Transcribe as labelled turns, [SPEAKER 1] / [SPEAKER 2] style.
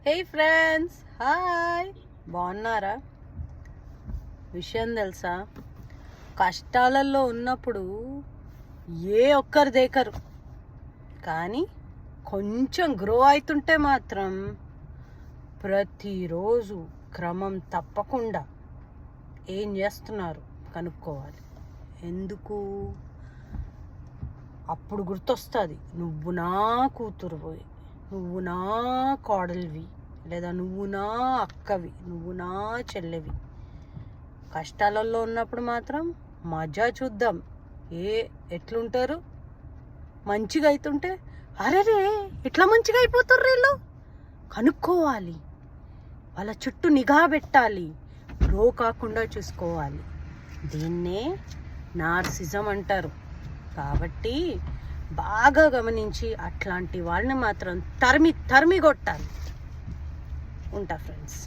[SPEAKER 1] హే friends, hi. బాగున్నారా? విషయం తెలుసా, కష్టాలలో ఉన్నప్పుడు ఏ ఒక్కరు దేకరు, కానీ కొంచెం గ్రో అవుతుంటే మాత్రం ప్రతిరోజు క్రమం తప్పకుండా ఏం చేస్తున్నారు కనుక్కోవాలి. ఎందుకు? అప్పుడు గుర్తొస్తుంది, నువ్వు నా కూతురువి, నువ్వు నా కోడలివి, లేదా నువ్వు నా అక్కవి, నువ్వు నా చెల్లెవి. కష్టాలలో ఉన్నప్పుడు మాత్రం మజా చూద్దాం. ఎట్లుంటారు? మంచిగా అవుతుంటే అరేరే ఇట్లా మంచిగా అయిపోతారు వీళ్ళు, కనుక్కోవాలి. వాళ్ళ చుట్టూ నిఘా పెట్టాలి, గ్రో కాకుండా చూసుకోవాలి. దీన్నే నార్సిజం అంటారు. కాబట్టి బాగా గమనించి అట్లాంటి వాళ్ళని మాత్రం తరిమి కొట్టాలి. ఉంటా ఫ్రెండ్స్.